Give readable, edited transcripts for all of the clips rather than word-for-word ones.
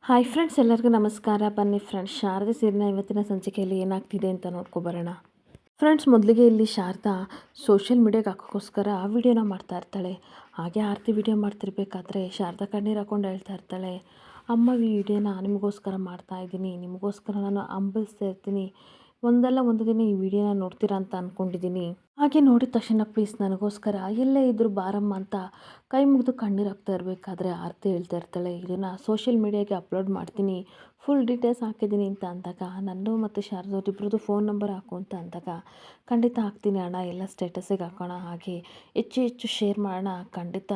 Hi friends, ಎಲ್ಲರಿಗೂ ನಮಸ್ಕಾರ. ಬನ್ನಿ ಫ್ರೆಂಡ್ಸ್, ಶಾರದೆ ಸೀರಿನ ಇವತ್ತಿನ ಸಂಚಿಕೆಯಲ್ಲಿ ಏನಾಗ್ತಿದೆ ಅಂತ ನೋಡ್ಕೊಬರೋಣ. ಫ್ರೆಂಡ್ಸ್, ಮೊದಲಿಗೆ ಇಲ್ಲಿ ಶಾರದಾ ಸೋಷಿಯಲ್ ಮೀಡಿಯಾಗೆ ಹಾಕೋಕ್ಕೋಸ್ಕರ ವಿಡಿಯೋನ ಮಾಡ್ತಾ ಇರ್ತಾಳೆ. ಹಾಗೆ ಆರತಿ ವಿಡಿಯೋ ಮಾಡ್ತಿರ್ಬೇಕಾದ್ರೆ ಶಾರದಾ ಕಣ್ಣೀರು ಹಾಕೊಂಡು ಹೇಳ್ತಾ ಇರ್ತಾಳೆ, ಅಮ್ಮ ಈ ವಿಡಿಯೋನ ನಿಮಗೋಸ್ಕರ ಮಾಡ್ತಾ ಇದ್ದೀನಿ, ನಿಮಗೋಸ್ಕರ ನಾನು ಹಂಬಲಿಸ್ತಾ ಇರ್ತೀನಿ, ಒಂದಲ್ಲ ಒಂದು ದಿನ ಈ ವಿಡಿಯೋನ ನೋಡ್ತೀರಾ ಅಂತ ಅಂದ್ಕೊಂಡಿದ್ದೀನಿ. ಹಾಗೆ ನೋಡಿದ ತಕ್ಷಣ ಪ್ಲೀಸ್ ನನಗೋಸ್ಕರ ಎಲ್ಲೇ ಇದ್ದರೂ ಬಾರಮ್ಮ ಅಂತ ಕೈ ಮುಗಿದು ಕಣ್ಣೀರು ಹಾಕ್ತಾ ಇರಬೇಕಾದ್ರೆ ಆರತಿ ಹೇಳ್ತಾ ಇರ್ತಾಳೆ, ಇದನ್ನು ಸೋಷಿಯಲ್ ಮೀಡಿಯಾಗೆ ಅಪ್ಲೋಡ್ ಮಾಡ್ತೀನಿ, ಫುಲ್ ಡೀಟೇಲ್ಸ್ ಹಾಕಿದ್ದೀನಿ ಅಂತ ಅಂದಾಗ, ನಂದು ಮತ್ತು ಶಾರದವ್ರಿಬ್ರದ್ದು ಫೋನ್ ನಂಬರ್ ಹಾಕು ಅಂತ ಅಂದಾಗ, ಖಂಡಿತ ಹಾಕ್ತೀನಿ ಅಣ್ಣ, ಎಲ್ಲ ಸ್ಟೇಟಸ್ಸಿಗೆ ಹಾಕೋಣ, ಹಾಗೆ ಹೆಚ್ಚು ಹೆಚ್ಚು ಶೇರ್ ಮಾಡೋಣ, ಖಂಡಿತ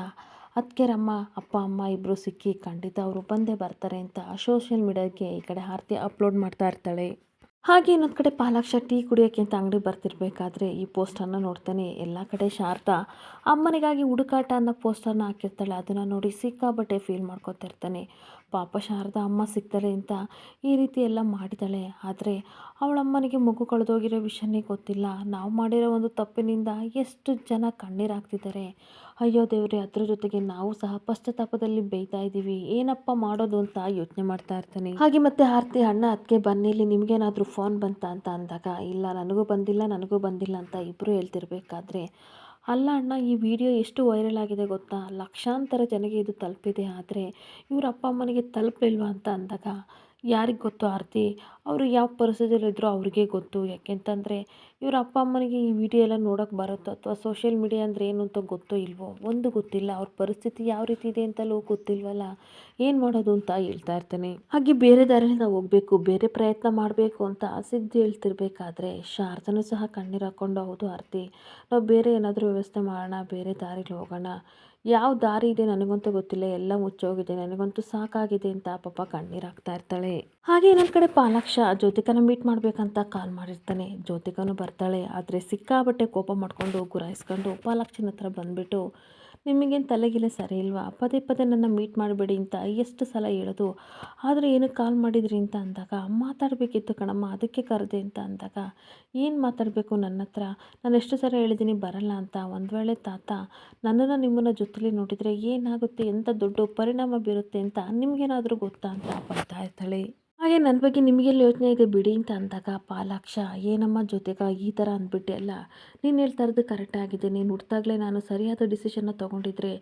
ಅತ್ತಿಗೆರಮ್ಮ ಅಪ್ಪ ಅಮ್ಮ ಇಬ್ಬರು ಸಿಕ್ಕಿ ಖಂಡಿತ ಅವರು ಬಂದೇ ಬರ್ತಾರೆ ಅಂತ ಸೋಷಿಯಲ್ ಮೀಡಿಯಾಗೆ ಈ ಕಡೆ ಆರತಿ ಅಪ್ಲೋಡ್ ಮಾಡ್ತಾ ಇರ್ತಾಳೆ. ಹಾಗೆ ಇನ್ನೊಂದು ಕಡೆ ಪಾಲಾಕ್ಷ ಟೀ ಕುಡಿಯೋಕ್ಕೆ ಅಂತ ಅಂಗಡಿ ಬರ್ತಿರ್ಬೇಕಾದ್ರೆ ಈ ಪೋಸ್ಟರ್ನ ನೋಡ್ತಾನೆ. ಎಲ್ಲ ಕಡೆ ಶಾರದಾ ಅಮ್ಮನಿಗಾಗಿ ಹುಡುಕಾಟ ಅನ್ನೋ ಪೋಸ್ಟರ್ನ ಹಾಕಿರ್ತಾಳೆ. ಅದನ್ನು ನೋಡಿ ಸಿಕ್ಕಾಬಟ್ಟೆ ಫೀಲ್ ಮಾಡ್ಕೊತಾ ಇರ್ತಾನೆ. ಪಾಪ ಶಾರದಾ ಅಮ್ಮ ಸಿಗ್ತಾಳೆ ಅಂತ ಈ ರೀತಿ ಎಲ್ಲ ಮಾಡಿದಾಳೆ, ಆದರೆ ಅವಳಮ್ಮನಿಗೆ ಮಗು ಕಳೆದೋಗಿರೋ ವಿಷಯನೇ ಗೊತ್ತಿಲ್ಲ. ನಾವು ಮಾಡಿರೋ ಒಂದು ತಪ್ಪಿನಿಂದ ಎಷ್ಟು ಜನ ಕಣ್ಣೀರು ಹಾಕ್ತಿದ್ದಾರೆ, ಅಯ್ಯೋ ದೇವ್ರೆ, ಅದ್ರ ಜೊತೆಗೆ ನಾವು ಸಹ ಪಶ್ಚಾತ್ತಾಪದಲ್ಲಿ ಬೇಯ್ತಾ ಇದ್ದೀವಿ, ಏನಪ್ಪ ಮಾಡೋದು ಅಂತ ಯೋಚನೆ ಮಾಡ್ತಾ ಇರ್ತಾನೆ. ಹಾಗೆ ಮತ್ತೆ ಆರತಿ, ಅಣ್ಣ ಅದಕ್ಕೆ ಬನ್ನಿಲ್ಲಿ, ನಿಮಗೇನಾದರೂ ಫೋನ್ ಬಂತಾ ಅಂತ ಅಂದಾಗ, ಇಲ್ಲ ನನಗೂ ಬಂದಿಲ್ಲ ಅಂತ ಇಬ್ಬರು ಹೇಳ್ತಿರ್ಬೇಕಾದ್ರೆ, ಅಲ್ಲ ಅಣ್ಣ, ಈ ವಿಡಿಯೋ ಎಷ್ಟು ವೈರಲ್ ಆಗಿದೆ ಗೊತ್ತಾ, ಲಕ್ಷಾಂತರ ಜನಗೆ ಇದು ತಲುಪಿದೆ, ಆದರೆ ಇವ್ರ ಅಪ್ಪ ಅಮ್ಮನಿಗೆ ತಲುಪಲಿಲ್ವಾ ಅಂತ ಅಂದಾಗ, ಯಾರಿಗೆ ಗೊತ್ತು ಆರತಿ, ಅವರು ಯಾವ ಪರಿಸ್ಥಿತಿಯಲ್ಲಿದ್ದರೂ ಅವ್ರಿಗೆ ಗೊತ್ತು. ಯಾಕೆಂತಂದರೆ ಇವ್ರ ಅಪ್ಪ ಅಮ್ಮನಿಗೆ ಈ ವಿಡಿಯೋ ಎಲ್ಲ ನೋಡೋಕ್ಕೆ ಬರುತ್ತೋ ಅಥವಾ ಸೋಷಿಯಲ್ ಮೀಡಿಯಾ ಅಂದರೆ ಏನು ಅಂತ ಗೊತ್ತೋ ಇಲ್ವೋ, ಒಂದು ಗೊತ್ತಿಲ್ಲ, ಅವ್ರ ಪರಿಸ್ಥಿತಿ ಯಾವ ರೀತಿ ಇದೆ ಅಂತಲೂ ಗೊತ್ತಿಲ್ವಲ್ಲ, ಏನು ಮಾಡೋದು ಅಂತ ಹೇಳ್ತಾ ಇರ್ತಾನೆ. ಹಾಗೆ ಬೇರೆ ದಾರಿಯಲ್ಲಿ ನಾವು ಹೋಗಬೇಕು, ಬೇರೆ ಪ್ರಯತ್ನ ಮಾಡಬೇಕು ಅಂತ ಸಿದ್ದು ಹೇಳ್ತಿರ್ಬೇಕಾದ್ರೆ ಶಾರದನೂ ಸಹ ಕಣ್ಣೀರು ಹಾಕ್ಕೊಂಡು, ಹೌದು ಆರತಿ, ನಾವು ಬೇರೆ ಏನಾದರೂ ವ್ಯವಸ್ಥೆ ಮಾಡೋಣ, ಬೇರೆ ದಾರಿಲಿ ಹೋಗೋಣ, ಯಾವ ದಾರಿ ಇದೆ ನನಗಂತೂ ಗೊತ್ತಿಲ್ಲ, ಎಲ್ಲ ಮುಚ್ಚೋಗಿದೆ, ನನಗಂತೂ ಸಾಕಾಗಿದೆ ಅಂತ ಪಾಪ ಕಣ್ಣೀರು ಹಾಕ್ತಾ ಇರ್ತಾಳೆ. ಹಾಗೆ ಇನ್ನೊಂದು ಕಡೆ ಪಾಲಾಕ್ಷ ಜ್ಯೋತಿಕನ ಮೀಟ್ ಮಾಡಬೇಕಂತ ಕಾಲ್ ಮಾಡಿರ್ತಾನೆ. ಜ್ಯೋತಿಕನು ಬರ್ತಾಳೆ, ಆದರೆ ಸಿಕ್ಕಾಬಟ್ಟೆ ಕೋಪ ಮಾಡಿಕೊಂಡು ಗುರಾಯಿಸ್ಕೊಂಡು ಪಾಲಾಕ್ಷನ ಹತ್ರ ಬಂದುಬಿಟ್ಟು, ನಿಮಗೇನು ತಲೆಗಿಲೆ ಸರಿ ಇಲ್ವಾ, ಪದೇ ಪದೇ ನನ್ನ ಮೀಟ್ ಮಾಡಬೇಡಿ ಅಂತ ಎಷ್ಟು ಸಲ ಹೇಳೋದು, ಆದರೆ ಏನಕ್ಕೆ ಕಾಲ್ ಮಾಡಿದ್ರಿ ಅಂತ ಅಂದಾಗ, ಮಾತಾಡಬೇಕಿತ್ತು ಕಣಮ್ಮ, ಅದಕ್ಕೆ ಕರೆದೆ ಅಂತ ಅಂದಾಗ, ಏನು ಮಾತಾಡಬೇಕು ನನ್ನ ಹತ್ರ, ನಾನು ಎಷ್ಟು ಸಲ ಹೇಳಿದ್ದೀನಿ ಬರಲ್ಲ ಅಂತ, ಒಂದು ವೇಳೆ ತಾತ ನನ್ನನ್ನು ನಿಮ್ಮನ್ನು ಜೊತೆಲಿ ನೋಡಿದರೆ ಏನಾಗುತ್ತೆ, ಎಂಥ ದೊಡ್ಡ ಪರಿಣಾಮ ಬೀರುತ್ತೆ ಅಂತ ನಿಮಗೇನಾದರೂ ಗೊತ್ತಾ ಅಂತ ಬರ್ತಾ ಇರ್ತಾಳೆ. ಹಾಗೆ ನನ್ನ ಬಗ್ಗೆ ನಿಮಗೆಲ್ಲ ಯೋಚನೆ ಇದೆ ಬಿಡಿ ಅಂತ ಅಂದಾಗ ಪಾಲಾಕ್ಷ, ಏನಮ್ಮ ಜೊತೆಗ ಈ ಥರ ಅಂದ್ಬಿಟ್ಟೆ ಅಲ್ಲ, ನೀನು ಹೇಳ್ತಾ ಇರೋದು ಕರೆಕ್ಟ್ ಆಗಿದೆ, ನೀನು ಹುಟ್ಟಿದಾಗಲೇ ನಾನು ಸರಿಯಾದ ಡಿಸಿಷನ್ನ ತೊಗೊಂಡಿದ್ರೆ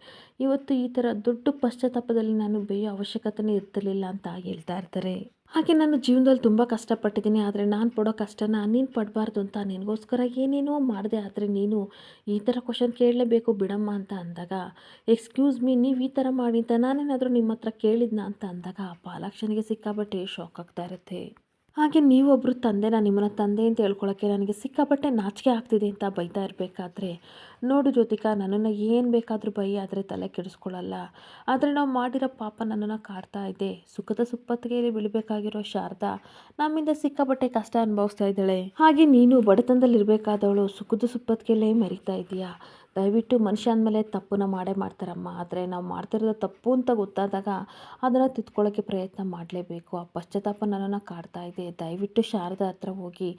ಇವತ್ತು ಈ ಥರ ದೊಡ್ಡ ಪಶ್ಚಾತ್ತಾಪದಲ್ಲಿ ನಾನು ಬೇಯೋ ಅವಶ್ಯಕತೆನೇ ಇರ್ತಿರ್ಲಿಲ್ಲ ಅಂತ ಹೇಳ್ತಾ ಇರ್ತಾರೆ. ಹಾಗೆ ನಾನು ಜೀವನದಲ್ಲಿ ತುಂಬ ಕಷ್ಟಪಟ್ಟಿದ್ದೀನಿ, ಆದರೆ ನಾನು ಪಡೋ ಕಷ್ಟನ ನೀನು ಪಡಬಾರ್ದು ಅಂತ ನಿನಗೋಸ್ಕರ ಏನೇನೋ ಮಾಡಿದೆ, ಆದರೆ ನೀನು ಈ ಥರ ಕ್ವಶನ್ ಕೇಳಲೇಬೇಕು ಬಿಡಮ್ಮ ಅಂತ ಅಂದಾಗ, ಎಕ್ಸ್ಕ್ಯೂಸ್ ಮೀ, ನೀವು ಈ ಥರ ಮಾಡಿ ಅಂತ ನಾನೇನಾದರೂ ನಿಮ್ಮ ಹತ್ರ ಕೇಳಿದ್ನಾ ಅಂತ ಅಂದಾಗ ಪಾಲಾಕ್ಷನಿಗೆ ಸಿಕ್ಕಾಬಟ್ಟೆ ಶಾಕ್ ಆಗ್ತಾ ಇರುತ್ತೆ. ಹಾಗೆ ನೀವೊಬ್ಬರು ತಂದೆನ, ನಿಮ್ಮನ್ನ ತಂದೆ ಅಂತ ಹೇಳ್ಕೊಳಕ್ಕೆ ನನಗೆ ಸಿಕ್ಕಾಪಟ್ಟೆ ನಾಚಿಕೆ ಆಗ್ತಿದೆ ಅಂತ ಬೈತಾ ಇರಬೇಕಾದ್ರೆ, ನೋಡು ಜ್ಯೋತಿಕಾ, ನನ್ನನ್ನು ಏನು ಬೇಕಾದರೂ ಬೈ, ಆದರೆ ತಲೆ ಕೆಡಿಸ್ಕೊಳ್ಳಲ್ಲ, ಆದರೆ ನಾವು ಮಾಡಿರೋ ಪಾಪ ನನ್ನನ್ನು ಕಾಡ್ತಾ ಇದೆ, ಸುಖದ ಸುಪ್ಪತ್ತಿಗೆಯಲ್ಲಿ ಬೀಳಬೇಕಾಗಿರೋ ಶಾರದಾ ನಮ್ಮಿಂದ ಸಿಕ್ಕಾಪಟ್ಟೆ ಕಷ್ಟ ಅನುಭವಿಸ್ತಾ ಇದ್ದಾಳೆ, ಹಾಗೆ ನೀನು ಬಡತನದಲ್ಲಿರಬೇಕಾದವಳು ಸುಖದ ಸುಪ್ಪತ್ತಿಗೆಯಲ್ಲೇ ಮರಿತಾ ಇದೆಯಾ, ದಯವಿಟ್ಟು ಮನುಷ್ಯ ಅಂದಮೇಲೆ ತಪ್ಪನ್ನ ಮಾಡೇ ಮಾಡ್ತಾರಮ್ಮ, ಆದರೆ ನಾವು ಮಾಡ್ತಿರೋದು ತಪ್ಪು ಅಂತ ಗೊತ್ತಾದಾಗ ಅದನ್ನು ತಿದ್ಕೊಳ್ಳೋಕ್ಕೆ ಪ್ರಯತ್ನ ಮಾಡಲೇಬೇಕು, ಆ ಪಶ್ಚಾತ್ತಾಪ ನನ್ನನ್ನು ಕಾಡ್ತಾ ಇದೆ, ದಯವಿಟ್ಟು ಶಾರದಾ ಹತ್ರ ಹೋಗಿ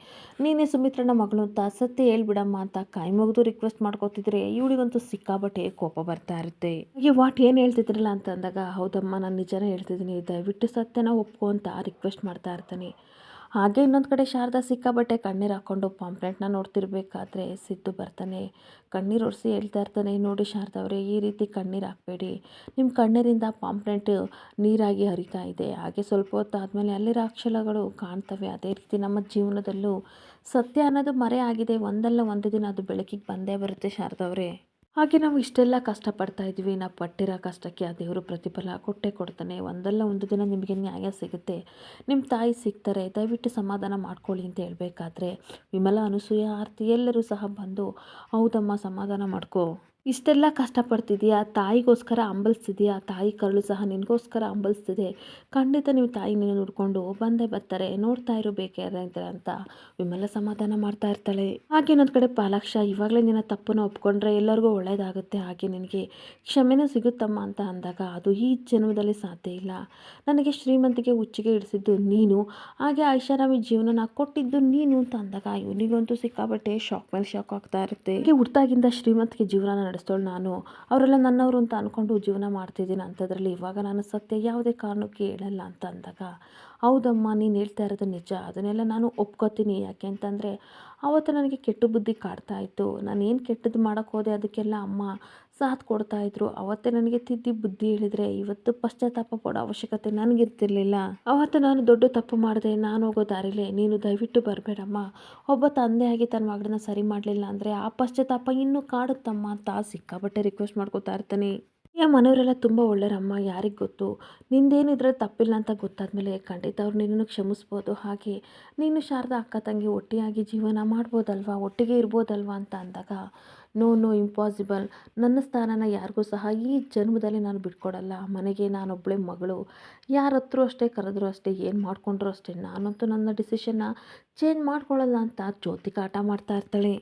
ನೀನೇ ಸುಮಿತ್ರನ ಮಗಳು ಅಂತ ಸತ್ಯ ಹೇಳ್ಬಿಡಮ್ಮ ಅಂತ ಕೈ ಮುಗಿದು ರಿಕ್ವೆಸ್ಟ್ ಮಾಡ್ಕೋತಿದ್ರೆ ಇವಳಿಗಂತೂ ಸಿಕ್ಕಾಬಟ್ಟೆ ಕೋಪ ಬರ್ತಾ ಇರುತ್ತೆ. ಹೀಗೆ ಏನು ಹೇಳ್ತಿದ್ರಲ್ಲ ಅಂತ ಅಂದಾಗ, ಹೌದಮ್ಮ ನಾನು ನಿಜನೇ ಹೇಳ್ತಿದ್ದೀನಿ, ದಯವಿಟ್ಟು ಸತ್ಯನ ಒಪ್ಕೊ ಅಂತ ರಿಕ್ವೆಸ್ಟ್ ಮಾಡ್ತಾ ಇರ್ತಾನೆ. ಹಾಗೆ ಇನ್ನೊಂದು ಕಡೆ ಶಾರದಾ ಸಿಕ್ಕಾಬಟ್ಟೆ ಕಣ್ಣೀರು ಹಾಕ್ಕೊಂಡು ಪಾಂಪ್ಲೆಟ್ನ ನೋಡ್ತಿರ್ಬೇಕಾದ್ರೆ ಸಿದ್ದು ಬರ್ತಾನೆ. ಕಣ್ಣೀರು ಒರೆಸಿ ಹೇಳ್ತಾ ಇರ್ತಾನೆ, ನೋಡಿ ಶಾರದಾ ಅವರೇ, ಈ ರೀತಿ ಕಣ್ಣೀರು ಹಾಕಬೇಡಿ, ನಿಮ್ಮ ಕಣ್ಣೀರಿಂದ ಪಾಂಪ್ಲೆಟ್ ನೀರಾಗಿ ಹರಿತಾ ಇದೆ, ಹಾಗೆ ಸ್ವಲ್ಪ ಹೊತ್ತು ಆದಮೇಲೆ ಅಲ್ಲಿರೋ ಅಕ್ಷರಗಳು ಕಾಣ್ತವೆ, ಅದೇ ರೀತಿ ನಮ್ಮ ಜೀವನದಲ್ಲೂ ಸತ್ಯ ಅನ್ನೋದು ಮರೆ ಆಗಿದೆ, ಒಂದಲ್ಲ ಒಂದು ದಿನ ಅದು ಬೆಳಕಿಗೆ ಬಂದೇ ಬರುತ್ತೆ ಶಾರದಾ ಅವರೇ. ಹಾಗೆ ನಾವು ಇಷ್ಟೆಲ್ಲ ಕಷ್ಟಪಡ್ತಾ ಇದ್ದೀವಿ, ನಾವು ಪಟ್ಟಿರೋ ಕಷ್ಟಕ್ಕೆ ಆ ದೇವರು ಪ್ರತಿಫಲ ಕೊಟ್ಟೇ ಕೊಡ್ತಾನೆ, ಒಂದಲ್ಲ ಒಂದು ದಿನ ನಿಮಗೆ ನ್ಯಾಯ ಸಿಗುತ್ತೆ, ನಿಮ್ಮ ತಾಯಿ ಸಿಗ್ತಾರೆ, ದಯವಿಟ್ಟು ಸಮಾಧಾನ ಮಾಡ್ಕೊಳ್ಳಿ ಅಂತ ಹೇಳಬೇಕಾದ್ರೆ ವಿಮಲಾ, ಅನಸೂಯ, ಆರತಿ ಎಲ್ಲರೂ ಸಹ ಬಂದು, ಹೌದಮ್ಮ ಸಮಾಧಾನ ಮಾಡ್ಕೋ, ಇಷ್ಟೆಲ್ಲ ಕಷ್ಟಪಡ್ತಿದೀಯಾ, ತಾಯಿಗೋಸ್ಕರ ಹಂಬಲಿಸ್ತಿದೀಯಾ, ತಾಯಿ ಕರುಳು ಸಹ ನಿನಗೋಸ್ಕರ ಹಂಬಲಿಸ್ತಿದೆ, ಖಂಡಿತ ನೀವು ತಾಯಿ ನೀನು ನೋಡಿಕೊಂಡು ಬಂದೇ ಬರ್ತಾರೆ, ನೋಡ್ತಾ ಇರೋ ಬೇಕಾದ್ರೆ ಅಂತ ವಿಮಲ ಸಮಾಧಾನ ಮಾಡ್ತಾ ಇರ್ತಾಳೆ. ಹಾಗೆ ಇನ್ನೊಂದು ಕಡೆ ಪಾಲಾಕ್ಷ, ಇವಾಗಲೇ ನಿನ್ನ ತಪ್ಪನ್ನು ಒಪ್ಕೊಂಡ್ರೆ ಎಲ್ಲರಿಗೂ ಒಳ್ಳೆಯದಾಗುತ್ತೆ, ಹಾಗೆ ನಿನಗೆ ಕ್ಷಮೆನೂ ಸಿಗುತ್ತಮ್ಮ ಅಂತ ಅಂದಾಗ, ಅದು ಈ ಜನ್ಮದಲ್ಲಿ ಸಾಧ್ಯ ಇಲ್ಲ, ನನಗೆ ಶ್ರೀಮಂತಿಗೆ ಹುಚ್ಚಿಗೆ ಹಿಡಿಸಿದ್ದು ನೀನು, ಹಾಗೆ ಐಷಾರಾಮಿ ಜೀವನನ ಕೊಟ್ಟಿದ್ದು ನೀನು ಅಂತ ಅಂದಾಗ ಇವನಿಗಂತೂ ಸಿಕ್ಕಾಬಟ್ಟೆ ಶಾಕ್ ಮೇಲೆ ಶಾಕ್ ಆಗ್ತಾ ಇರುತ್ತೆ. ಹೀಗೆ ಹುಟ್ಟಾಗಿಂದ ಶ್ರೀಮಂತಿಗೆ ಜೀವನ ನಡೆಸ್ತೋಳು ನಾನು. ಅವರೆಲ್ಲ ನನ್ನವರು ಅಂತ ಅಂದ್ಕೊಂಡು ಜೀವನ ಮಾಡ್ತಿದ್ದೀನಿ. ಅಂಥದ್ರಲ್ಲಿ ಇವಾಗ ನಾನು ಸತ್ಯ ಯಾವುದೇ ಕಾರಣಕ್ಕೆ ಹೇಳಲ್ಲ ಅಂತ ಅಂದಾಗ, ಹೌದಮ್ಮ ನೀನು ಹೇಳ್ತಾ ಇರೋದು ನಿಜ, ಅದನ್ನೆಲ್ಲ ನಾನು ಒಪ್ಕೋತೀನಿ. ಯಾಕೆ ಅಂತಂದರೆ ಆವತ್ತು ನನಗೆ ಕೆಟ್ಟ ಬುದ್ಧಿ ಕಾಡ್ತಾ ಇತ್ತು. ನಾನೇನು ಕೆಟ್ಟದ್ದು ಮಾಡೋಕ್ಕೆ ಹೋದೆ ಅದಕ್ಕೆಲ್ಲ ಅಮ್ಮ ಸಾಥ್ ಕೊಡ್ತಾಯಿದ್ರು. ಅವತ್ತೇ ನನಗೆ ತಿದ್ದಿ ಬುದ್ಧಿ ಹೇಳಿದರೆ ಇವತ್ತು ಪಶ್ಚಾತ್ತಾಪ ಪಡೋ ಅವಶ್ಯಕತೆ ನನಗಿರ್ತಿರ್ಲಿಲ್ಲ. ಅವತ್ತು ನಾನು ದೊಡ್ಡ ತಪ್ಪು ಮಾಡಿದೆ. ನಾನು ಹೋಗೋ ದಾರಿಲೇ ನೀನು ದಯವಿಟ್ಟು ಬರಬೇಡಮ್ಮ. ಒಬ್ಬ ತಂದೆಯಾಗಿ ತನ್ನ ಮಗಳನ್ನ ಸರಿ ಮಾಡಲಿಲ್ಲ ಅಂದರೆ ಆ ಪಶ್ಚಾತ್ತಾಪ ಇನ್ನೂ ಕಾಡುತ್ತಮ್ಮ ಅಂತ ಸಿಕ್ಕಾಪಟ್ಟೆ ರಿಕ್ವೆಸ್ಟ್ ಮಾಡ್ಕೋತಾ ಇರ್ತೀನಿ. ಮನೆಯವರೆಲ್ಲ ತುಂಬ ಒಳ್ಳೆಯರಮ್ಮ, ಯಾರಿಗೆ ಗೊತ್ತು, ನಿಂದೇನಿದ್ರೆ ತಪ್ಪಿಲ್ಲ ಅಂತ ಗೊತ್ತಾದ್ಮೇಲೆ ಖಂಡಿತ ಅವ್ರು ನಿನ್ನನ್ನು ಕ್ಷಮಿಸ್ಬೋದು. ಹಾಗೆ ನೀನು ಶಾರದಾ ಅಕ್ಕ ತಂಗಿ ಒಟ್ಟಿಯಾಗಿ ಜೀವನ ಮಾಡ್ಬೋದಲ್ವಾ, ಒಟ್ಟಿಗೆ ಇರ್ಬೋದಲ್ವಾ ಅಂತ ಅಂದಾಗ, ನೋ ನೋ ಇಂಪಾಸಿಬಲ್, ನನ್ನ ಸ್ಥಾನನ ಯಾರಿಗೂ ಸಹ ಈ ಜನ್ಮದಲ್ಲಿ ನಾನು ಬಿಟ್ಕೊಡಲ್ಲ. ಮನೆಗೆ ನಾನೊಬ್ಬಳೇ ಮಗಳು, ಯಾರ ಹತ್ರೂ ಅಷ್ಟೇ, ಕರೆದ್ರೂ ಅಷ್ಟೇ, ಏನು ಮಾಡಿಕೊಂಡ್ರೂ ಅಷ್ಟೇ, ನಾನಂತೂ ನನ್ನ ಡಿಸಿಷನ್ನ ಚೇಂಜ್ ಮಾಡ್ಕೊಳ್ಳಲ್ಲ ಅಂತ ಜ್ಯೋತಿಕಾ ಆಟ ಮಾಡ್ತಾ ಇರ್ತಾಳೆ.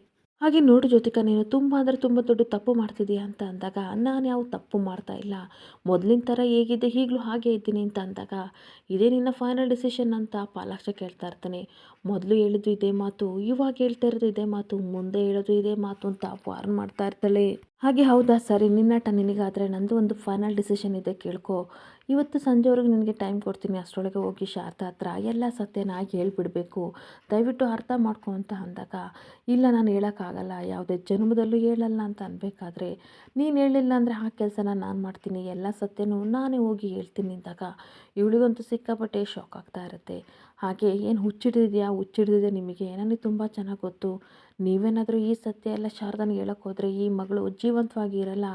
ಹಾಗೆ ನೋಡು ಜ್ಯೋತಿಕಾ, ನೀನು ತುಂಬ ಅಂದರೆ ತುಂಬ ದೊಡ್ಡ ತಪ್ಪು ಮಾಡ್ತಿದ್ದೀಯಾ ಅಂತ ಅಂದಾಗ, ನಾನು ಯಾವ ತಪ್ಪು ಮಾಡ್ತಾ ಇಲ್ಲ, ಮೊದಲಿನ ಥರ ಹೇಗಿದ್ದೆ ಈಗಲೂ ಹಾಗೆ ಇದ್ದೀನಿ ಅಂತ ಅಂದಾಗ, ಇದೇ ನಿನ್ನ ಫೈನಲ್ ಡಿಸಿಷನ್ ಅಂತ ಪಾಲಾಕ್ಷ ಕೇಳ್ತಾ ಇರ್ತಾನೆ. ಮೊದಲು ಹೇಳಿದ್ದು ಇದೇ ಮಾತು, ಇವಾಗ ಹೇಳ್ತಾ ಇರೋದು ಇದೇ ಮಾತು, ಮುಂದೆ ಹೇಳೋದು ಇದೇ ಮಾತು ಅಂತ ವಾರ್ನ್ ಮಾಡ್ತಾ ಇರ್ತಾಳೆ. ಹಾಗೆ ಹೌದಾ ಸರಿ, ನಿನ್ನಾಟ ನಿನಗಾದರೆ ನಂದು ಒಂದು ಫೈನಲ್ ಡಿಸಿಷನ್ ಇದೆ ಕೇಳ್ಕೊ. ಇವತ್ತು ಸಂಜೆವರೆಗೆ ನಿನಗೆ ಟೈಮ್ ಕೊಡ್ತೀನಿ. ಅಷ್ಟರೊಳಗೆ ಹೋಗಿ ಶಾರದಾ ಹತ್ರ ಎಲ್ಲ ಸತ್ಯನ ಹೇಳ್ಬಿಡಬೇಕು, ದಯವಿಟ್ಟು ಅರ್ಥ ಮಾಡ್ಕೊ ಅಂತ ಅಂದಾಗ, ಇಲ್ಲ ನಾನು ಹೇಳೋಕ್ಕಾಗಲ್ಲ, ಯಾವುದೇ ಜನ್ಮದಲ್ಲೂ ಹೇಳಲ್ಲ ಅಂತ ಅನ್ಬೇಕಾದ್ರೆ, ನೀನು ಹೇಳಿಲ್ಲ ಅಂದರೆ ಆ ಕೆಲಸನ ನಾನು ಮಾಡ್ತೀನಿ, ಎಲ್ಲ ಸತ್ಯನೂ ನಾನೇ ಹೋಗಿ ಹೇಳ್ತೀನಿ ಅಂದಾಗ ಇವಳಿಗಂತೂ ಸಿಕ್ಕಾಪಟ್ಟೆ ಶಾಕ್ ಆಗ್ತಾ ಇರುತ್ತೆ. ಹಾಗೆ ಏನು ಹುಚ್ಚಿಡ್ದಿದೆ ನಿಮಗೆ, ನನಗೆ ತುಂಬ ಚೆನ್ನಾಗಿ ಗೊತ್ತು. ನೀವೇನಾದರೂ ಈ ಸತ್ಯ ಎಲ್ಲ ಶಾರದಾನಿಗೆ ಹೇಳೋಕ್ಕೆ ಹೋದರೆ ಈ ಮಗಳು ಜೀವಂತವಾಗಿ ಇರಲ್ಲ,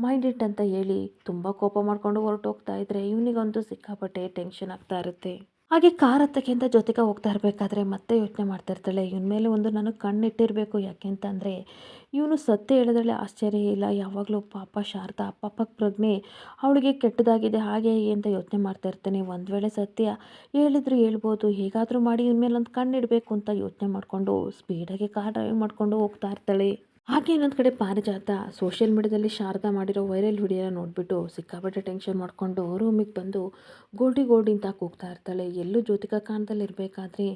ಮೈಂಡ್ ಇಟ್ ಅಂತ ಹೇಳಿ ತುಂಬ ಕೋಪ ಮಾಡಿಕೊಂಡು ಹೊರಟೋಗ್ತಾ ಇದ್ದರೆ ಇವನಿಗಂತೂ ಸಿಕ್ಕಾಪಟ್ಟೆ ಟೆನ್ಷನ್ ಆಗ್ತಾ ಇರುತ್ತೆ. ಹಾಗೆ ಕಾರ್ ಹತ್ತಕ್ಕೆ ಅಂತ ಜೊತೆಗೆ ಹೋಗ್ತಾ ಇರಬೇಕಾದ್ರೆ ಮತ್ತೆ ಯೋಚನೆ ಮಾಡ್ತಾ ಇರ್ತಾಳೆ, ಇವನ ಮೇಲೆ ಒಂದು ನಾನು ಕಣ್ಣಿಟ್ಟಿರಬೇಕು. ಯಾಕೆ ಅಂತಂದರೆ ಇವನು ಸತ್ಯ ಹೇಳಿದ್ರಲ್ಲಿ ಆಶ್ಚರ್ಯ ಇಲ್ಲ. ಯಾವಾಗಲೂ ಪಾಪ ಶಾರದಾ ಪಾಪಕ್ಕೆ ಪ್ರಜ್ಞೆ, ಅವಳಿಗೆ ಕೆಟ್ಟದಾಗಿದೆ ಹಾಗೆ ಹೀಗೆ ಅಂತ ಯೋಚನೆ ಮಾಡ್ತಾ ಇರ್ತಾನೆ. ಒಂದು ವೇಳೆ ಸತ್ಯ ಹೇಳಿದ್ರು ಹೇಳ್ಬೋದು, ಹೇಗಾದರೂ ಮಾಡಿ ಇವನ ಮೇಲೆ ಒಂದು ಕಣ್ಣಿಡಬೇಕು ಅಂತ ಯೋಚನೆ ಮಾಡಿಕೊಂಡು ಸ್ಪೀಡಾಗಿ ಕಾರ್ ಡ್ರೈವ್ ಮಾಡಿಕೊಂಡು ಹೋಗ್ತಾ ಇರ್ತಾಳೆ. ಹಾಗೆ ಇನ್ನೊಂದು ಕಡೆ ಪಾರಿಜಾತ ಸೋಷಿಯಲ್ ಮೀಡಿಯಾದಲ್ಲಿ ಶಾರದಾ ಮಾಡಿರೋ ವೈರಲ್ ವಿಡಿಯೋನ ನೋಡಿಬಿಟ್ಟು ಸಿಕ್ಕಾಪಟ್ಟೆ ಟೆನ್ಷನ್ ಮಾಡಿಕೊಂಡು ರೂಮಿಗೆ ಬಂದು ಗೋಲ್ಡಿ ಗೋಲ್ಡಿ ಅಂತ ಕೂಗ್ತಾ ಇರ್ತಾಳೆ. ಎಲ್ಲೂ ಜ್ಯೋತಿಕಾ ಕಾಣದಲ್ಲಿ ಇರಬೇಕಾದ್ರೆ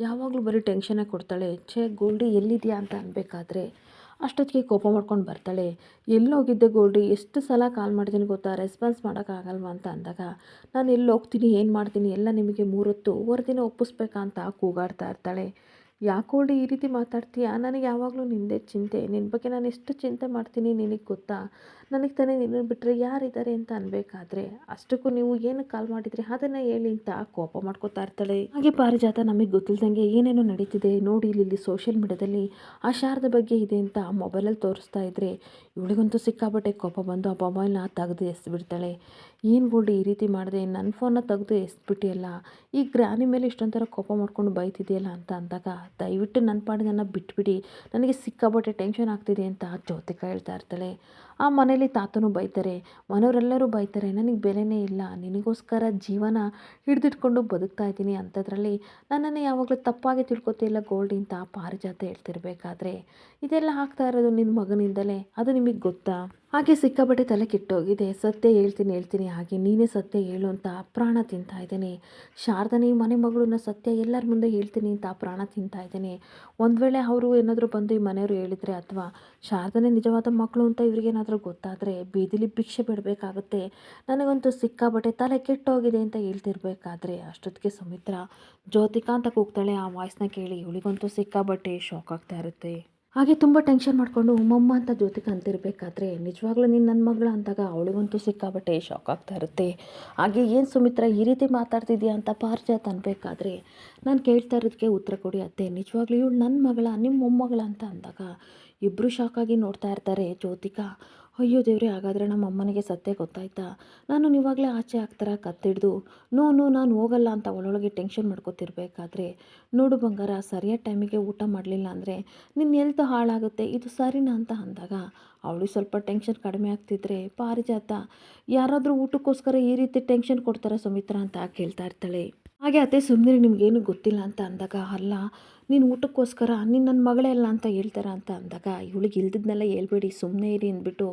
ಯಾವಾಗಲೂ ಬರೀ ಟೆನ್ಷನ್ನೇ ಕೊಡ್ತಾಳೆ. ಛೇ ಗೋಲ್ಡಿ ಎಲ್ಲಿದೆಯಾ ಅಂತ ಅನ್ಬೇಕಾದ್ರೆ ಅಷ್ಟೊತ್ತಿಗೆ ಕೋಪ ಮಾಡ್ಕೊಂಡು ಬರ್ತಾಳೆ. ಎಲ್ಲೋಗಿದ್ದೆ ಗೋಲ್ಡಿ, ಎಷ್ಟು ಸಲ ಕಾಲ್ ಮಾಡಿದ್ದೀನಿ ಗೊತ್ತಾ, ರೆಸ್ಪಾನ್ಸ್ ಮಾಡೋಕ್ಕಾಗಲ್ವಾ ಅಂತ ಅಂದಾಗ, ನಾನು ಎಲ್ಲಿ ಹೋಗ್ತೀನಿ ಏನು ಮಾಡ್ತೀನಿ ಎಲ್ಲ ನಿಮಗೆ ಮೂರೊತ್ತು ವರದಿನ ಒಪ್ಪಿಸ್ಬೇಕಾ ಅಂತ ಕೂಗಾಡ್ತಾ ಇರ್ತಾಳೆ. ಯಾಕೋಲ್ಡಿ ಈ ರೀತಿ ಮಾತಾಡ್ತೀಯಾ, ನನಗೆ ಯಾವಾಗಲೂ ನಿಂದೇ ಚಿಂತೆ, ನಿನ್ನ ಬಗ್ಗೆ ನಾನು ಎಷ್ಟು ಚಿಂತೆ ಮಾಡ್ತೀನಿ ನಿನಗೆ ಗೊತ್ತಾ, ನನಗೆ ತಾನೇ ನಿನ್ನನ್ನು ಬಿಟ್ಟರೆ ಯಾರಿದ್ದಾರೆ ಅಂತ ಅನ್ಬೇಕಾದ್ರೆ ಅಷ್ಟಕ್ಕೂ ನೀವು ಏನಕ್ಕೆ ಕಾಲ್ ಮಾಡಿದ್ರಿ ಅದನ್ನು ಹೇಳಿ ಅಂತ ಕೋಪ ಮಾಡ್ಕೋತಾ ಇರ್ತಾಳೆ. ಹಾಗೆ ಪಾರಿಜಾತ ನಮಗೆ ಗೊತ್ತಿಲ್ದಂಗೆ ಏನೇನೋ ನಡೀತಿದೆ ನೋಡಿ, ಇಲ್ಲಿ ಸೋಷಿಯಲ್ ಮೀಡಿಯಾದಲ್ಲಿ ಆ ಶಾರದ ಬಗ್ಗೆ ಇದೆ ಅಂತ ಮೊಬೈಲಲ್ಲಿ ತೋರಿಸ್ತಾ ಇದ್ರೆ ಇವಳಿಗಂತೂ ಸಿಕ್ಕಾಪಟ್ಟೆ ಕೋಪ ಬಂದು ಆ ಮೊಬೈಲ್ನ ತೆಗೆದು ಎಸ್ಬಿಡ್ತಾಳೆ. ಏನು ಗೋಲ್ಡಿ ಈ ರೀತಿ ಮಾಡಿದೆ, ನನ್ನ ಫೋನ್ನ ತೆಗೆದು ಎಸ್ಬಿಟ್ಟಿಯಲ್ಲ, ಈ ಗ್ರಾನಿ ಮೇಲೆ ಇಷ್ಟೊಂಥರ ಕೋಪ ಮಾಡ್ಕೊಂಡು ಬೈತಿದೆಯಲ್ಲ ಅಂತ ಅಂದಾಗ, ದಯವಿಟ್ಟು ನನ್ನ ಪಾಡಿಗೆ ನನ್ನ ಬಿಟ್ಬಿಡಿ, ನನಗೆ ಸಿಕ್ಕಾಪಟ್ಟೆ ಟೆನ್ಷನ್ ಆಗ್ತಿದೆ ಅಂತ ಜ್ಯೋತಿಕಾ ಹೇಳ್ತಾ ಇರ್ತಾಳೆ. ಆ ಮನೇಲಿ ತಾತನೂ ಬೈತಾರೆ, ಮನೆಯವರೆಲ್ಲರೂ ಬೈತಾರೆ, ನನಗೆ ಬೆಲೆನೇ ಇಲ್ಲ, ನಿನಗೋಸ್ಕರ ಜೀವನ ಹಿಡಿದಿಟ್ಕೊಂಡು ಬದುಕ್ತಾ ಇದ್ದೀನಿ, ಅಂಥದ್ರಲ್ಲಿ ನನ್ನನ್ನು ಯಾವಾಗಲೂ ತಪ್ಪಾಗಿ ತಿಳ್ಕೊತಿಲ್ಲ ಗೋಲ್ಡಿ ಅಂತ ಪಾರಿಜಾತ ಹೇಳ್ತಿರ್ಬೇಕಾದ್ರೆ, ಇದೆಲ್ಲ ಆಗ್ತಾ ಇರೋದು ನಿನ್ನ ಮಗನಿಂದಲೇ, ಅದು ನಿಮಗೆ ಗೊತ್ತಾ. ಹಾಗೆ ಸಿಕ್ಕಾಪಟ್ಟೆ ತಲೆ ಕೆಟ್ಟೋಗಿದೆ. ಸತ್ಯ ಹೇಳ್ತೀನಿ, ಹಾಗೆ ನೀನೇ ಸತ್ಯ ಹೇಳು ಅಂತ ಪ್ರಾಣ ತಿಂತಾ ಇದ್ದೇನೆ. ಶಾರದಾನಿ ಮನೆ ಮಗಳನ್ನ ಸತ್ಯ ಎಲ್ಲರ ಮುಂದೆ ಹೇಳ್ತೀನಿ ಅಂತ ಪ್ರಾಣ ತಿಂತಾ ಇದ್ದೇನೆ. ಒಂದು ವೇಳೆ ಅವರು ಏನಾದರೂ ಬಂದು ಈ ಮನೆಯವರು ಹೇಳಿದರೆ, ಅಥವಾ ಶಾರದಾನೇ ನಿಜವಾದ ಮಕ್ಕಳು ಅಂತ ಇವ್ರಿಗೇನಾದರೂ ಗೊತ್ತಾದರೆ ಬೀದಿಲಿ ಭಿಕ್ಷೆ ಬಿಡಬೇಕಾಗುತ್ತೆ. ನನಗಂತೂ ಸಿಕ್ಕಾಪಟ್ಟೆ ತಲೆ ಕೆಟ್ಟೋಗಿದೆ ಅಂತ ಹೇಳ್ತಿರ್ಬೇಕಾದ್ರೆ ಅಷ್ಟೊತ್ತಿಗೆ ಸುಮಿತ್ರಾ ಜ್ಯೋತಿಕಾ ಅಂತ ಕೂಗ್ತಾಳೆ. ಆ ವಾಯ್ಸ್ನ ಕೇಳಿ ಇವಳಿಗಂತೂ ಸಿಕ್ಕಾಪಟ್ಟೆ ಶಾಕ್ ಆಗ್ತಾ ಇರುತ್ತೆ. ಹಾಗೆ ತುಂಬ ಟೆನ್ಷನ್ ಮಾಡಿಕೊಂಡು ಮಮ್ಮ ಅಂತ ಜ್ಯೋತಿಕಾ ಅಂತಿರಬೇಕಾದ್ರೆ ನಿಜವಾಗ್ಲೂ ನೀನು ನನ್ನ ಮಗಳ ಅಂದಾಗ ಅವಳಿಗಂತೂ ಸಿಕ್ಕಾಪಟ್ಟೆ ಶಾಕ್ ಆಗ್ತಾ ಇರುತ್ತೆ. ಹಾಗೆ ಏನು ಸುಮಿತ್ರಾ ಈ ರೀತಿ ಮಾತಾಡ್ತಿದ್ಯಾ ಅಂತ ಪಾರಿಜಾತ ಅನ್ಬೇಕಾದ್ರೆ, ನಾನು ಕೇಳ್ತಾ ಇರೋದಕ್ಕೆ ಉತ್ತರ ಕೊಡಿ ಅತ್ತೆ, ನಿಜವಾಗ್ಲೂ ಇವಳು ನನ್ನ ಮಗಳ ನಿಮ್ಮ ಮೊಮ್ಮಗಳ ಅಂತ ಅಂದಾಗ ಇಬ್ಬರು ಶಾಕಾಗಿ ನೋಡ್ತಾ ಇರ್ತಾರೆ. ಜ್ಯೋತಿಕಾ, ಅಯ್ಯೋ ದೇವ್ರೆ, ಹಾಗಾದರೆ ನಮ್ಮ ಅಮ್ಮನಿಗೆ ಸತ್ಯ ಗೊತ್ತಾಯ್ತಾ, ನಾನು ಇವಾಗಲೇ ಆಚೆ ಹಾಕ್ತಾರ ಕತ್ತಿಡ್ದು ನೋ ನಾನು ಹೋಗಲ್ಲ ಅಂತ ಒಳೊಳಗೆ ಟೆನ್ಷನ್ ಮಾಡ್ಕೊತಿರ್ಬೇಕಾದ್ರೆ, ನೋಡು ಬಂಗಾರ, ಸರಿಯಾದ ಟೈಮಿಗೆ ಊಟ ಮಾಡಲಿಲ್ಲ ಅಂದರೆ ನಿನ್ನ ಹೆಲ್ತ್ ಹಾಳಾಗುತ್ತೆ, ಇದು ಸರಿನಾ ಅಂತ ಅಂದಾಗ ಅವಳಿಗೆ ಸ್ವಲ್ಪ ಟೆನ್ಷನ್ ಕಡಿಮೆ ಆಗ್ತಿದ್ರೆ ಪಾರಿಜಾತ, ಯಾರಾದರೂ ಊಟಕ್ಕೋಸ್ಕರ ಈ ರೀತಿ ಟೆನ್ಷನ್ ಕೊಡ್ತಾರೆ ಸುಮಿತ್ರಾ ಅಂತ ಕೇಳ್ತಾ ಇರ್ತಾಳೆ. ಹಾಗೆ ಅತ್ತೆ ಸುಮ್ಮನೆ ನಿಮಗೇನು ಗೊತ್ತಿಲ್ಲ ಅಂತ ಅಂದಾಗ, ಅಲ್ಲ ನೀನು ಊಟಕ್ಕೋಸ್ಕರ ನೀನು ನನ್ನ ಮಗಳೇ ಅಲ್ಲ ಅಂತ ಹೇಳ್ತಾರ ಅಂತ ಅಂದಾಗ, ಇವಳಿಗೆ ಇಲ್ದಿದ್ನೆಲ್ಲ ಹೇಳ್ಬೇಡಿ ಸುಮ್ಮನೆ ಇರಿ ಅಂದ್ಬಿಟ್ಟು,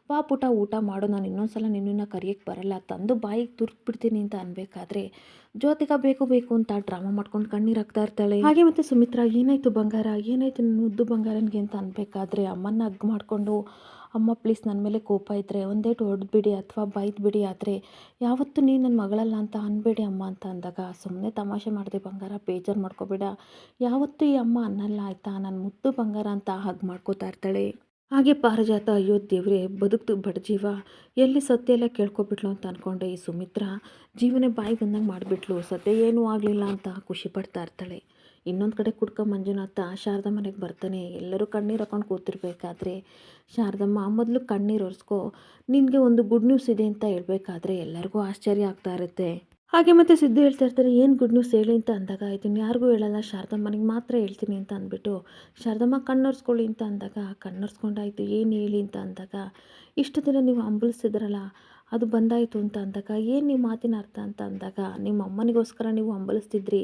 ಬಾ ಪುಟ ಊಟ ಮಾಡು, ನಾನು ಇನ್ನೊಂದು ಸಲ ನಿನ್ನನ್ನು ಕರಿಯೋಕ್ಕೆ ಬರಲ್ಲ, ತಂದು ಬಾಯಿಗೆ ತುರ್ಕ್ಬಿಡ್ತೀನಿ ಅಂತ ಅನ್ಬೇಕಾದ್ರೆ ಜ್ಯೋತಿಕಾ ಬೇಕು ಅಂತ ಡ್ರಾಮಾ ಮಾಡ್ಕೊಂಡು ಕಣ್ಣೀರು ಹಾಕ್ತಾ ಇರ್ತಾಳೆ. ಹಾಗೆ ಮತ್ತೆ ಸುಮಿತ್ರಾ, ಏನಾಯ್ತು ಬಂಗಾರ, ಏನಾಯ್ತು ನನ್ನ ಮುದ್ದು ಬಂಗಾರನಿಗೆ ಅಂತ ಅನ್ಬೇಕಾದ್ರೆ ಅಮ್ಮನ್ನ ಹಗ್ ಮಾಡಿಕೊಂಡು ಅಮ್ಮ ಪ್ಲೀಸ್ ನನ್ನ ಮೇಲೆ ಕೋಪ ಇದ್ದರೆ ಒಂದೇಟು ಹೊಡೆದ್ಬಿಡಿ ಅಥವಾ ಬೈದ್ಬಿಡಿ, ಆದರೆ ಯಾವತ್ತೂ ನೀನು ನನ್ನ ಮಗಳಲ್ಲ ಅಂತ ಅನ್ಬೇಡಿ ಅಮ್ಮ ಅಂತ ಅಂದಾಗ, ಸುಮ್ಮನೆ ತಮಾಷೆ ಮಾಡಿದೆ ಬಂಗಾರ, ಬೇಜಾರು ಮಾಡ್ಕೋಬೇಡ, ಯಾವತ್ತೂ ಈ ಅಮ್ಮ ಅನ್ನಲ್ಲ ಆಯಿತಾ, ನನ್ನ ಮುದ್ದು ಬಂಗಾರ ಅಂತ ಹಗ್ ಮಾಡ್ಕೋತಾ ಇರ್ತಾಳೆ. ಹಾಗೆ ಪಾರಿಜಾತ ಅಯ್ಯೋ ದೇವ್ರೆ ಬದುಕ್ತು ಬಡಜೀವ, ಎಲ್ಲಿ ಸತ್ಯ ಎಲ್ಲ ಕೇಳ್ಕೊಬಿಟ್ಲು ಅಂತ ಅಂದ್ಕೊಂಡೆ ಈ ಸುಮಿತ್ರಾ ಜೀವನೇ ಬಾಯಿ ಬಂದಂಗೆ ಮಾಡಿಬಿಟ್ಲು, ಸದ್ಯ ಏನೂ ಆಗಲಿಲ್ಲ ಅಂತ ಖುಷಿ ಪಡ್ತಾ ಇರ್ತಾಳೆ. ಇನ್ನೊಂದು ಕಡೆ ಕುಡ್ಕ ಮಂಜುನಾಥ ಶಾರದಾ ಮನೆಗೆ ಬರ್ತಾನೆ. ಎಲ್ಲರೂ ಕಣ್ಣೀರು ಹಾಕೊಂಡು ಕೂತಿರ್ಬೇಕಾದ್ರೆ ಶಾರದಮ್ಮ ಮೊದಲು ಕಣ್ಣೀರು ಒರೆಸ್ಕೊ, ನಿನಗೆ ಒಂದು ಗುಡ್ ನ್ಯೂಸ್ ಇದೆ ಅಂತ ಹೇಳ್ಬೇಕಾದ್ರೆ ಎಲ್ಲರಿಗೂ ಆಶ್ಚರ್ಯ ಆಗ್ತಾ ಇರುತ್ತೆ. ಹಾಗೆ ಮತ್ತೆ ಸಿದ್ದು ಹೇಳ್ತಾ ಇರ್ತಾರೆ, ಏನು ಗುಡ್ ನ್ಯೂಸ್ ಹೇಳಿ ಅಂತ ಅಂದಾಗ, ಇದನ್ನು ಯಾರಿಗೂ ಹೇಳಲ್ಲ ಶಾರದಮ್ಮನಿಗೆ ಮಾತ್ರ ಹೇಳ್ತೀನಿ ಅಂತ ಅಂದ್ಬಿಟ್ಟು ಶಾರದಮ್ಮ ಕಣ್ಣೊರೆಸ್ಕೊಳ್ಳಿ ಅಂತ ಅಂದಾಗ ಕಣ್ಣೊರೆಸ್ಕೊಂಡಾಯ್ತು, ಏನು ಹೇಳಿ ಅಂತ ಅಂದಾಗ, ಇಷ್ಟು ದಿನ ನೀವು ಹಂಬಲಿಸ್ತಿದ್ರಲ್ಲ ಅದು ಬಂದಾಯಿತು ಅಂತ ಅಂದಾಗ, ಏನು ನಿಮ್ಮ ಮಾತಿನ ಅರ್ಥ ಅಂತ ಅಂದಾಗ, ನಿಮ್ಮ ಅಮ್ಮನಿಗೋಸ್ಕರ ನೀವು ಹಂಬಲಿಸ್ತಿದ್ರಿ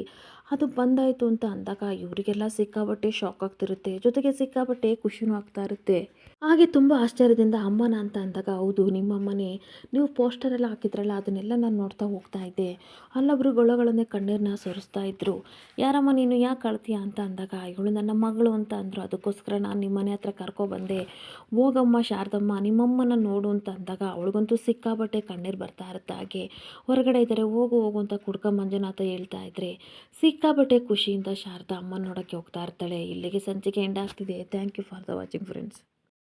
ಅದು ಬಂದಾಯಿತು ಅಂತ ಅಂದಾಗ ಇವರಿಗೆಲ್ಲ ಸಿಕ್ಕಾಬಟ್ಟೆ ಶಾಕ್ ಆಗ್ತಿರುತ್ತೆ, ಜೊತೆಗೆ ಸಿಕ್ಕಾಬಟ್ಟೆ ಖುಷಿನೂ ಆಗ್ತಾ ಇರುತ್ತೆ. ಹಾಗೆ ತುಂಬ ಆಶ್ಚರ್ಯದಿಂದ ಅಮ್ಮನ ಅಂತ ಅಂದಾಗ, ಹೌದು ನಿಮ್ಮಮ್ಮನೇ, ನೀವು ಪೋಸ್ಟರೆಲ್ಲ ಹಾಕಿದ್ರಲ್ಲ ಅದನ್ನೆಲ್ಲ ನಾನು ನೋಡ್ತಾ ಹೋಗ್ತಾ ಇದ್ದೆ, ಅಲ್ಲೊಬ್ರು ಗೊಳಗೊಳನೆ ಕಣ್ಣೀರನ್ನ ಸುರಿಸ್ತಾ ಇದ್ರು, ಯಾರಮ್ಮ ನೀನು ಯಾಕೆ ಅಳ್ತೀಯ ಅಂತ ಅಂದಾಗ, ಇವಳು ನನ್ನ ಮಗಳು ಅಂತ ಅಂದರು, ಅದಕ್ಕೋಸ್ಕರ ನಾನು ನಿಮ್ಮನೆ ಹತ್ರ ಕರ್ಕೊಬಂದೆ, ಹೋಗಮ್ಮ ಶಾರದಮ್ಮ ನಿಮ್ಮಮ್ಮನ ನೋಡು ಅಂತ ಅಂದಾಗ ಅವಳಿಗಂತೂ ಸಿಕ್ಕಾಬಟ್ಟೆ ಕಣ್ಣೀರು ಬರ್ತಾ ಇರುತ್ತೆ. ಹಾಗೆ ಹೊರಗಡೆ ಇದ್ದಾರೆ, ಹೋಗು ಹೋಗು ಅಂತ ಕುಡ್ಕ ಮಂಜುನಾಥ ಹೇಳ್ತಾ ಇದ್ರೆ ಸಿಕ್ಕಾಬಟ್ಟೆ ಖುಷಿಯಿಂದ ಶಾರದಾ ಅಮ್ಮನ ನೋಡೋಕ್ಕೆ ಹೋಗ್ತಾ ಇರ್ತಾಳೆ. ಇಲ್ಲಿಗೆ ಸಂಚಿಕೆ ಎಂಡ್ ಆಗ್ತಿದೆ. Thank you for the watching friends.